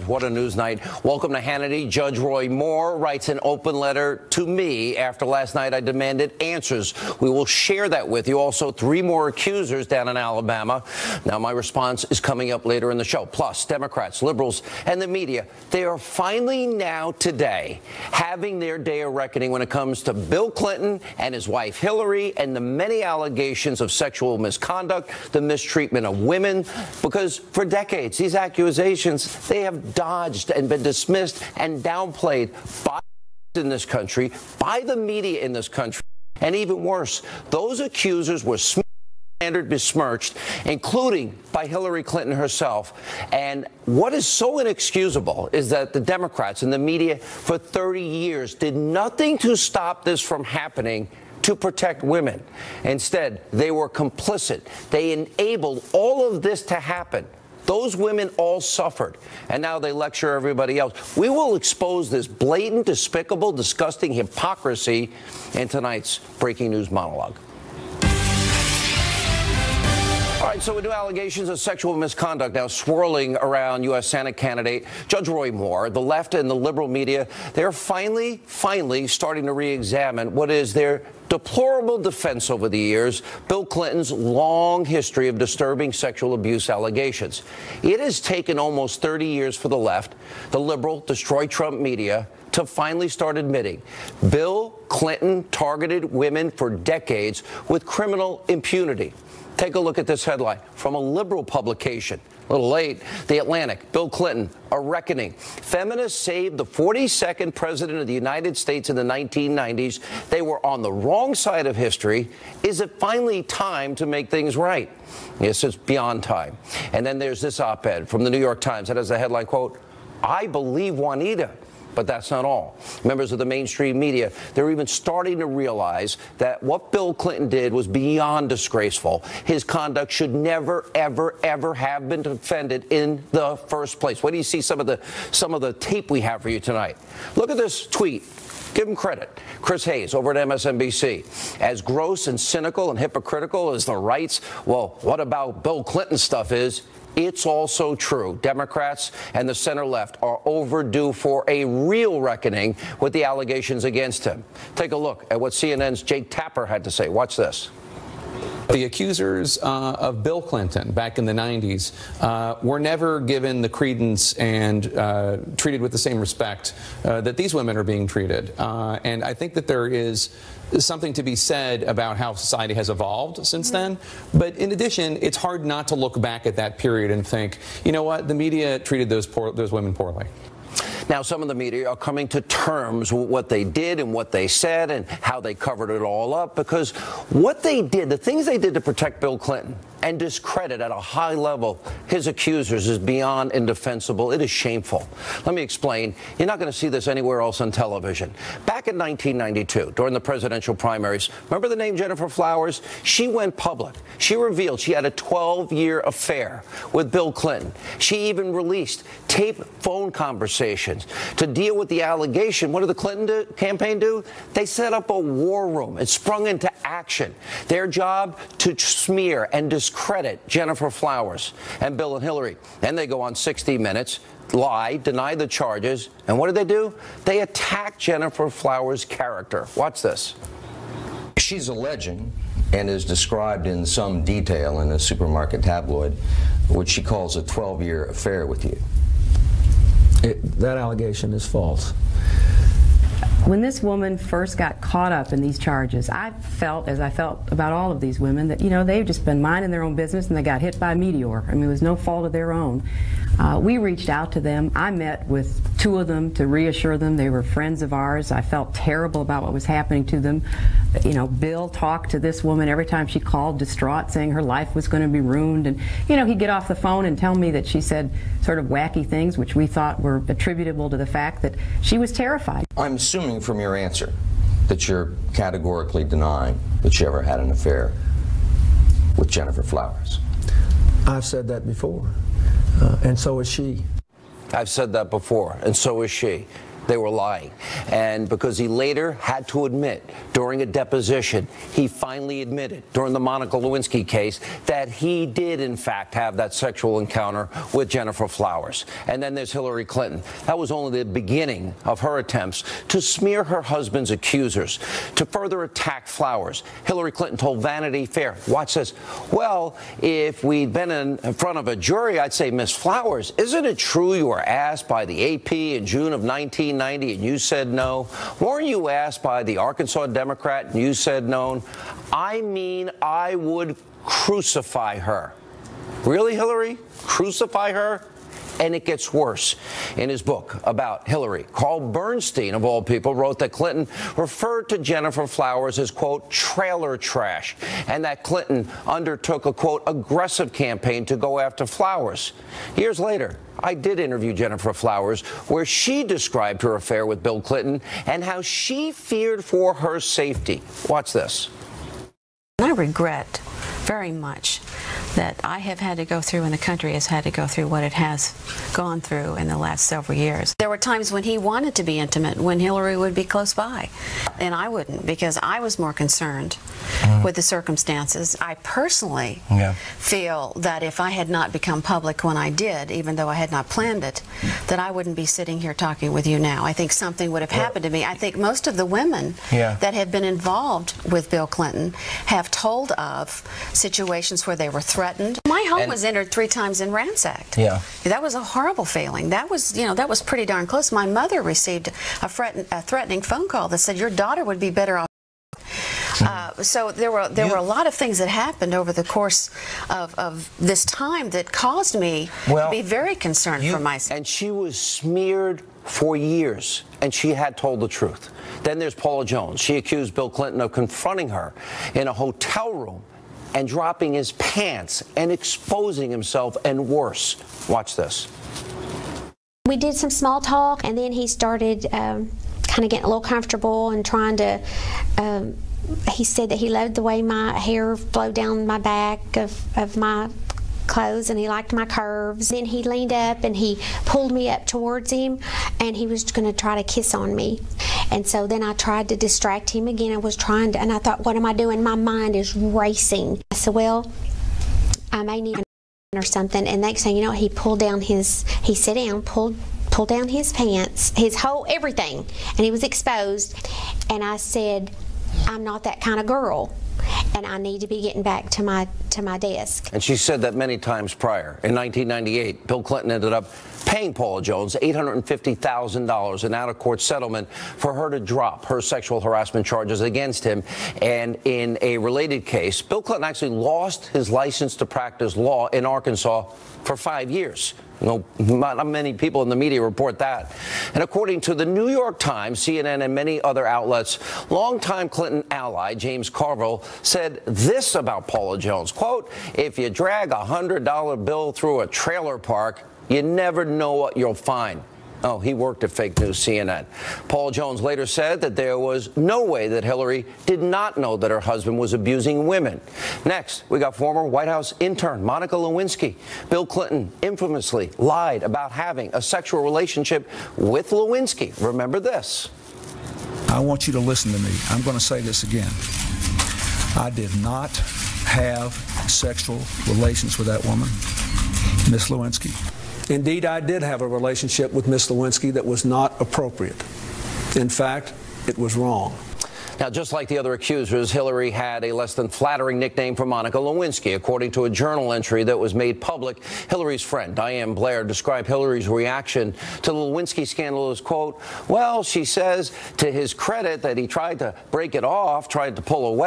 What a news night. Welcome to Hannity. Judge Roy Moore writes an open letter to me after last night I demanded answers. We will share that with you. Also, 3 more accusers down in Alabama. Now, my response is coming up later in the show. Plus, Democrats, liberals, and the media, they are finally now today having their day of reckoning when it comes to Bill Clinton and his wife Hillary and the many allegations of sexual misconduct, the mistreatment of women, because for decades, these accusations, they have dodged and been dismissed and downplayed by in this country, by the media in this country, and even worse, those accusers were slandered, besmirched, including by Hillary Clinton herself. And what is so inexcusable is that the Democrats and the media for 30 years did nothing to stop this from happening, to protect women. Instead, they were complicit. They enabled all of this to happen. Those women all suffered, and now they lecture everybody else. We will expose this blatant, despicable, disgusting hypocrisy in tonight's breaking news monologue. All right, so with new allegations of sexual misconduct now swirling around U.S. Senate candidate Judge Roy Moore, the left and the liberal media, they're finally starting to re-examine what is their deplorable defense over the years, Bill Clinton's long history of disturbing sexual abuse allegations. It has taken almost 30 years for the left, the liberal, destroy Trump media, to finally start admitting Bill Clinton targeted women for decades with criminal impunity. Take a look at this headline from a liberal publication. A little late. The Atlantic. Bill Clinton, a reckoning. Feminists saved the 42nd president of the United States in the 1990s. They were on the wrong side of history. Is it finally time to make things right? Yes, it's beyond time. And then there's this op-ed from the New York Times that has the headline, quote, "I believe Juanita." But that's not all. Members of the mainstream media, they're even starting to realize that what Bill Clinton did was beyond disgraceful. His conduct should never, ever, ever have been defended in the first place. Wait till you see some of the tape we have for you tonight. Look at this tweet. Give him credit. Chris Hayes over at MSNBC. As gross and cynical and hypocritical as the right's, well, what about Bill Clinton stuff is, it's also true. Democrats and the center left are overdue for a real reckoning with the allegations against him. Take a look at what CNN's Jake Tapper had to say. Watch this. The accusers of Bill Clinton back in the 90s were never given the credence and treated with the same respect that these women are being treated. And I think that there is something to be said about how society has evolved since then. But in addition, it's hard not to look back at that period and think, you know what, the media treated those women poorly. Now, some of the media are coming to terms with what they did and what they said and how they covered it all up, because what they did, the things they did to protect Bill Clinton and discredit at a high level his accusers is beyond indefensible. It is shameful. Let me explain. You're not going to see this anywhere else on television. Back in 1992, during the presidential primaries, remember the name Jennifer Flowers? She went public. She revealed she had a 12-year affair with Bill Clinton. She even released taped phone conversations to deal with the allegation. What did the Clinton campaign do? They set up a war room. It sprung into action. Their job to smear and discredit Jennifer Flowers and Bill and Hillary. Then they go on 60 Minutes, lie, deny the charges, and what did they do? They attack Jennifer Flowers' character. Watch this. She's alleging, and is described in some detail in a supermarket tabloid, which she calls a 12-year affair with you. That allegation is false. When this woman first got caught up in these charges, I felt, as I felt about all of these women, that, you know, they've just been minding their own business and they got hit by a meteor. I mean, it was no fault of their own. We reached out to them. I met with 2 of them to reassure them they were friends of ours. I felt terrible about what was happening to them. You know, Bill talked to this woman every time she called, distraught, saying her life was going to be ruined. And, you know, he'd get off the phone and tell me that she said sort of wacky things, which we thought were attributable to the fact that she was terrified. I'm assuming from your answer that you're categorically denying that you ever had an affair with Jennifer Flowers. I've said that before, and so is she. I've said that before, and so is she. they were lying. And because he later had to admit during a deposition, he finally admitted during the Monica Lewinsky case that he did, in fact, have that sexual encounter with Jennifer Flowers. And then there's Hillary Clinton. That was only the beginning of her attempts to smear her husband's accusers. To further attack Flowers, Hillary Clinton told Vanity Fair, watch this, well, if we'd been in front of a jury, I'd say, Miss Flowers, isn't it true you were asked by the AP in June of 1990 and you said no? Weren't you asked by the Arkansas Democrat and you said no? I mean, I would crucify her. Really, Hillary? Crucify her? And it gets worse. In his book about Hillary, Carl Bernstein, of all people, wrote that Clinton referred to Jennifer Flowers as, quote, trailer trash, and that Clinton undertook a, quote, aggressive campaign to go after Flowers. Years later, I did interview Jennifer Flowers, where she described her affair with Bill Clinton and how she feared for her safety. Watch this. I regret very much that I have had to go through and the country has had to go through what it has gone through in the last several years. There were times when he wanted to be intimate, when Hillary would be close by, and I wouldn't, because I was more concerned with the circumstances. I personally feel that if I had not become public when I did, even though I had not planned it, that I wouldn't be sitting here talking with you now. I think something would have happened to me. I think most of the women that have been involved with Bill Clinton have told of situations where they were threatened. My home was entered 3 times and ransacked. That was a horrible failing. That was, you know, that was pretty darn close. My mother received a threatening phone call that said your daughter would be better off. So there were a lot of things that happened over the course of this time that caused me to be very concerned for myself. And she was smeared for years, and she had told the truth. Then there's Paula Jones. She accused Bill Clinton of confronting her in a hotel room and dropping his pants and exposing himself, and worse. Watch this. We did some small talk, and then he started kind of getting a little comfortable and trying to, he said that he loved the way my hair flowed down my back of my clothes, and he liked my curves. Then he leaned up and he pulled me up towards him, and he was going to try to kiss on me. And so then I tried to distract him again. I was trying to, and I thought, what am I doing? My mind is racing. I said, well, I may need or something. And next thing you know, he pulled down his, he sat down, pulled down his pants, his whole everything, and he was exposed. And I said, I'm not that kind of girl, and I need to be getting back to my desk. And she said that many times prior. In 1998, Bill Clinton ended up paying Paula Jones $850,000 in out-of-court settlement for her to drop her sexual harassment charges against him. And in a related case, Bill Clinton actually lost his license to practice law in Arkansas for 5 years. No, not many people in the media report that. And according to the New York Times, CNN, and many other outlets, longtime Clinton ally James Carville said this about Paula Jones, quote, if you drag a $100 bill through a trailer park, you never know what you'll find. Oh, he worked at fake news CNN. Paula Jones later said that there was no way that Hillary did not know that her husband was abusing women. Next, we got former White House intern Monica Lewinsky. Bill Clinton infamously lied about having a sexual relationship with Lewinsky. Remember this. I want you to listen to me. I'm going to say this again. I did not have sexual relations with that woman, Miss Lewinsky. Indeed, I did have a relationship with Miss Lewinsky that was not appropriate. In fact, it was wrong. Now, just like the other accusers, Hillary had a less than flattering nickname for Monica Lewinsky. According to a journal entry that was made public, Hillary's friend, Diane Blair, described Hillary's reaction to the Lewinsky scandal as, quote, well, she says to his credit that he tried to break it off, tried to pull away.